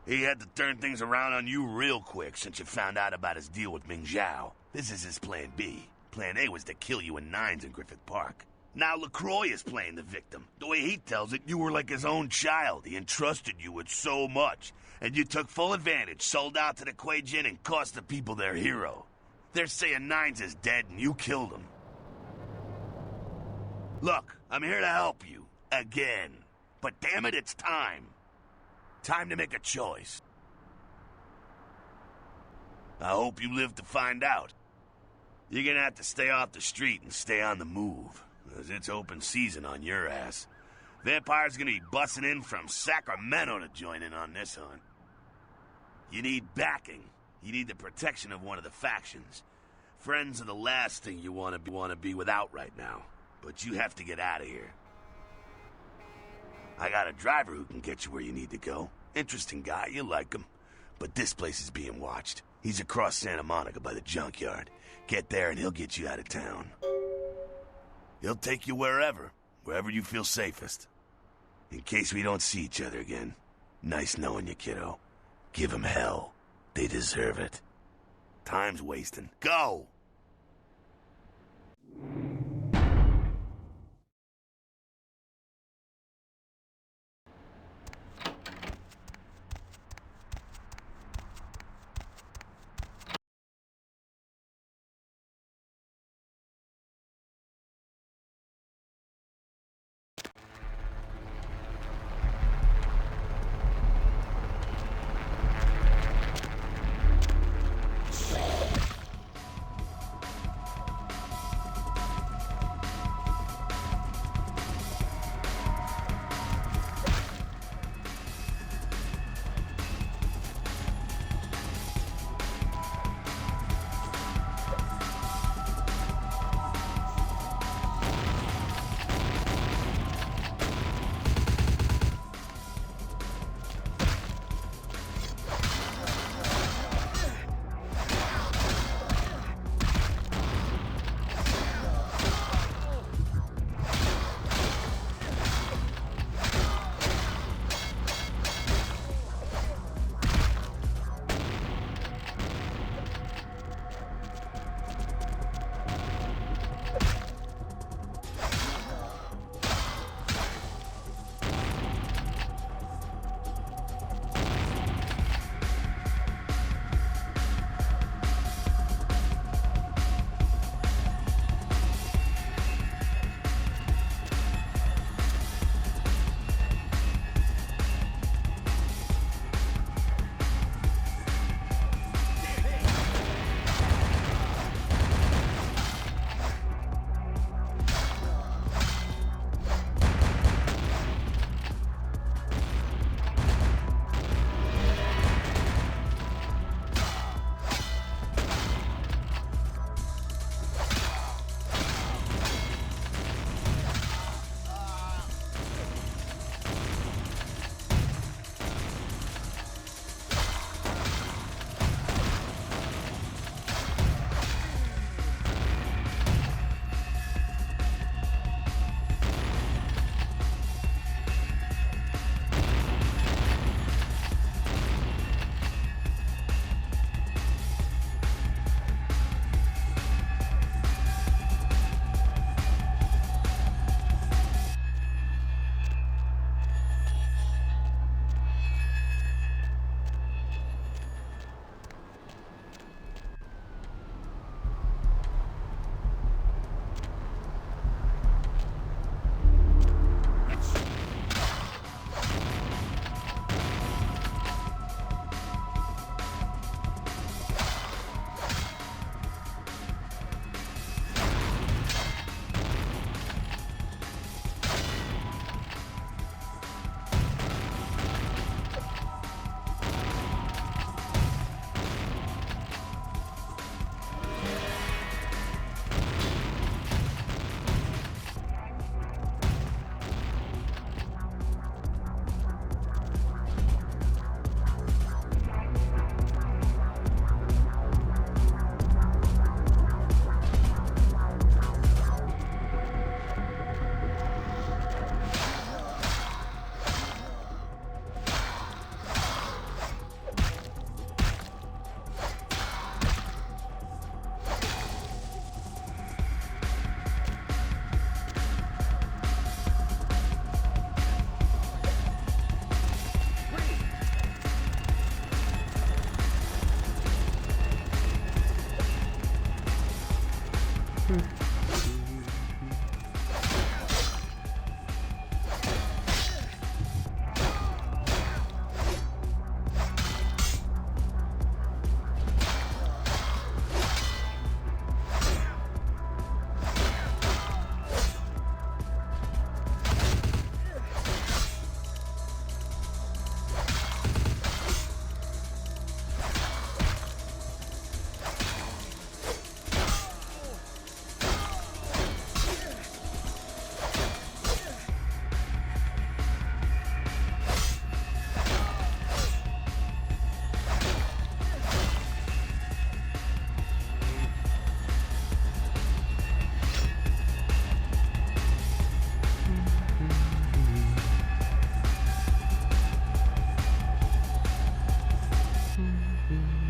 He had to turn things around on you real quick since you found out about his deal with Ming Zhao. This is his plan B. Plan A was to kill you in Nines in Griffith Park. Now LaCroix is playing the victim. The way he tells it, you were like his own child. He entrusted you with so much. And you took full advantage, sold out to the Kuei Jin, and cost the people their hero. They're saying Nines is dead and you killed him. Look, I'm here to help you. Again. But damn it, it's time. Time to make a choice. I hope you live to find out. You're gonna have to stay off the street and stay on the move, because it's open season on your ass. Vampires gonna be busting in from Sacramento to join in on this hunt. You need backing. You need the protection of one of the factions. Friends are the last thing you want to be without right now, but you have to get out of here. I got a driver who can get you where you need to go. Interesting guy, you like him. But this place is being watched. He's across Santa Monica by the junkyard. Get there and he'll get you out of town. He'll take you wherever you feel safest. In case we don't see each other again, nice knowing you, kiddo. Give them hell. They deserve it. Time's wasting. Go!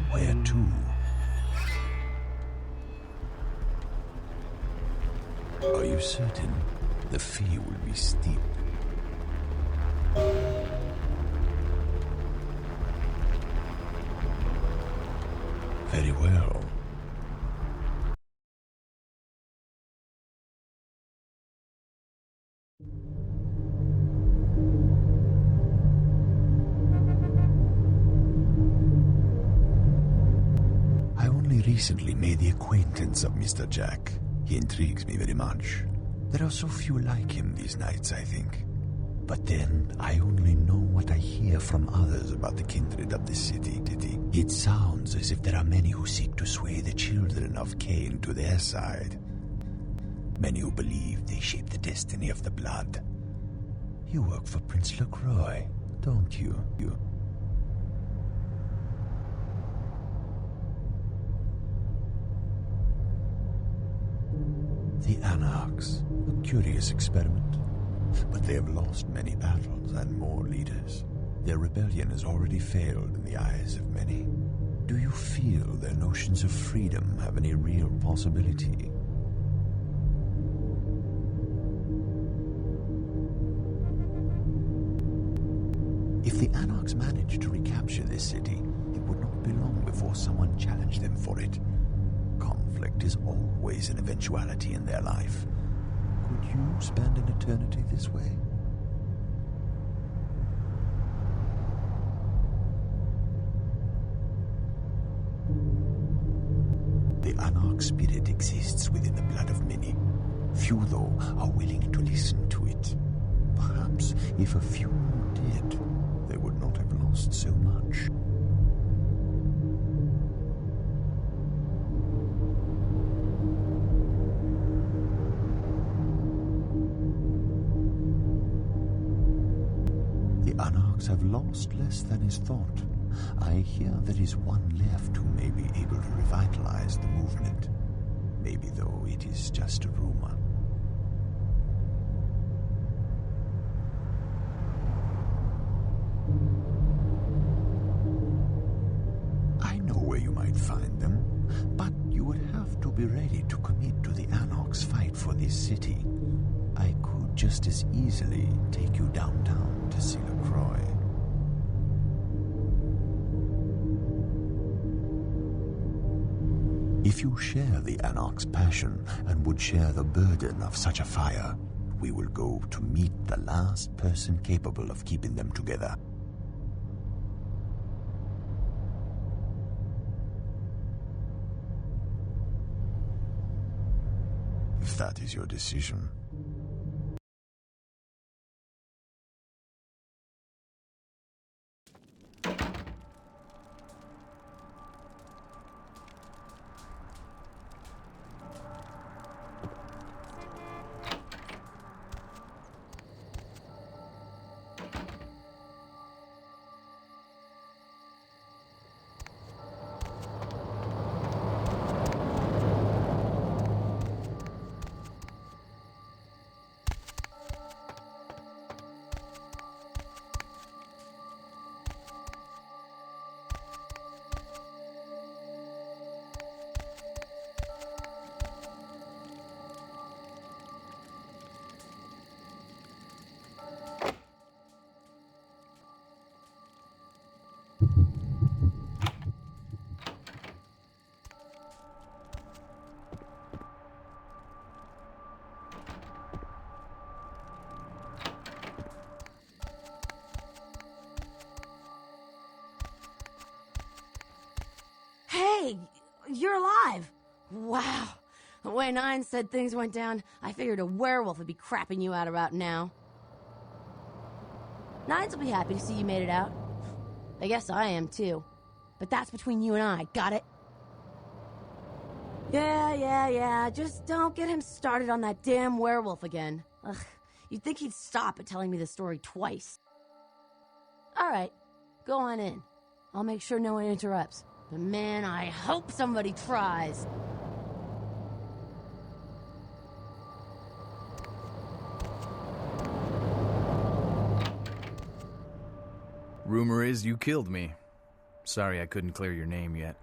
Where to? Are you certain? The fee will be steep. Very well. I only recently made the acquaintance of Mr. Jack. He intrigues me very much. There are so few like him these nights, I think. But then, I only know what I hear from others about the kindred of this city. It sounds as if there are many who seek to sway the children of Cain to their side. Many who believe they shape the destiny of the blood. You work for Prince LaCroix, don't you? The Anarchs, a curious experiment. But they have lost many battles and more leaders. Their rebellion has already failed in the eyes of many. Do you feel their notions of freedom have any real possibility? If the Anarchs managed to recapture this city, it would not be long before someone challenged them for it. Conflict is always an eventuality in their life. Could you spend an eternity this way? The Anarch spirit exists within the blood of many. Few, though, are willing to listen to it. Perhaps if a few more did, they would not have lost so much. Anarchs have lost less than is thought. I hear there is one left who may be able to revitalize the movement. Maybe, though, it is just a rumor. I know where you might find them, but you would have to be ready to commit to the Anarchs' fight for this city. I could just as easily take you downtown to see LaCroix. If you share the Anarch's passion and would share the burden of such a fire, we will go to meet the last person capable of keeping them together. If that is your decision. Wow. The way Nine said things went down, I figured a werewolf would be crapping you out about now. Nines will be happy to see you made it out. I guess I am, too. But that's between you and I, got it? Yeah. Just don't get him started on that damn werewolf again. Ugh, you'd think he'd stop at telling me the story twice. Alright, go on in. I'll make sure no one interrupts. But man, I hope somebody tries. Rumor is you killed me. Sorry I couldn't clear your name yet,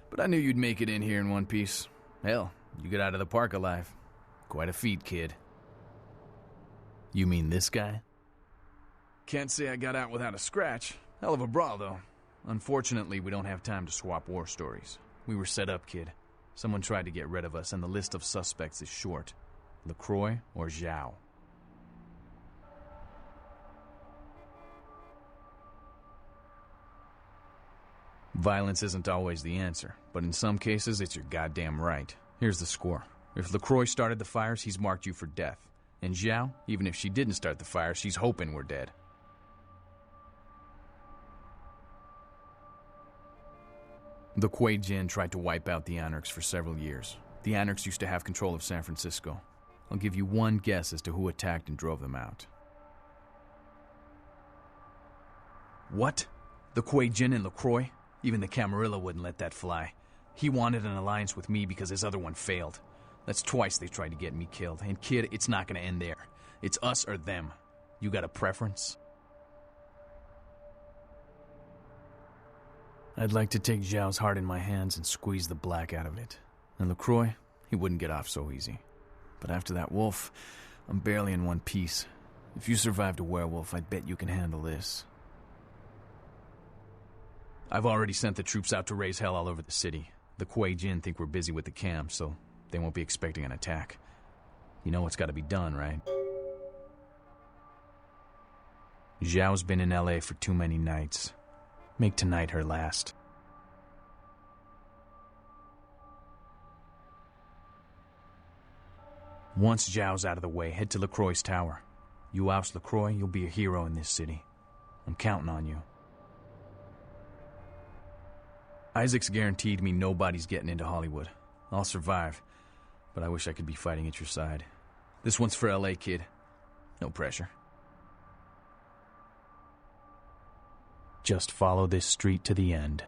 but I knew you'd make it in here in one piece. Hell, you got out of the park alive. Quite a feat, kid. You mean this guy? Can't say I got out without a scratch. Hell of a brawl, though. Unfortunately, we don't have time to swap war stories. We were set up, kid. Someone tried to get rid of us, and the list of suspects is short. LaCroix or Zhao. Violence isn't always the answer, but in some cases, it's your goddamn right. Here's the score. If LaCroix started the fires, he's marked you for death. And Zhao, even if she didn't start the fire, she's hoping we're dead. The Kuei Jin tried to wipe out the Anarchs for several years. The Anarchs used to have control of San Francisco. I'll give you one guess as to who attacked and drove them out. What? The Kuei Jin and LaCroix? Even the Camarilla wouldn't let that fly. He wanted an alliance with me because his other one failed. That's twice they tried to get me killed. And kid, it's not gonna end there. It's us or them. You got a preference? I'd like to take Zhao's heart in my hands and squeeze the black out of it. And LaCroix, he wouldn't get off so easy. But after that wolf, I'm barely in one piece. If you survived a werewolf, I bet you can handle this. I've already sent the troops out to raise hell all over the city. The Kuei Jin think we're busy with the camp, so they won't be expecting an attack. You know what's got to be done, right? Zhao's been in LA for too many nights. Make tonight her last. Once Zhao's out of the way, head to LaCroix's tower. You oust LaCroix, you'll be a hero in this city. I'm counting on you. Isaac's guaranteed me nobody's getting into Hollywood. I'll survive, but I wish I could be fighting at your side. This one's for LA, kid. No pressure. Just follow this street to the end.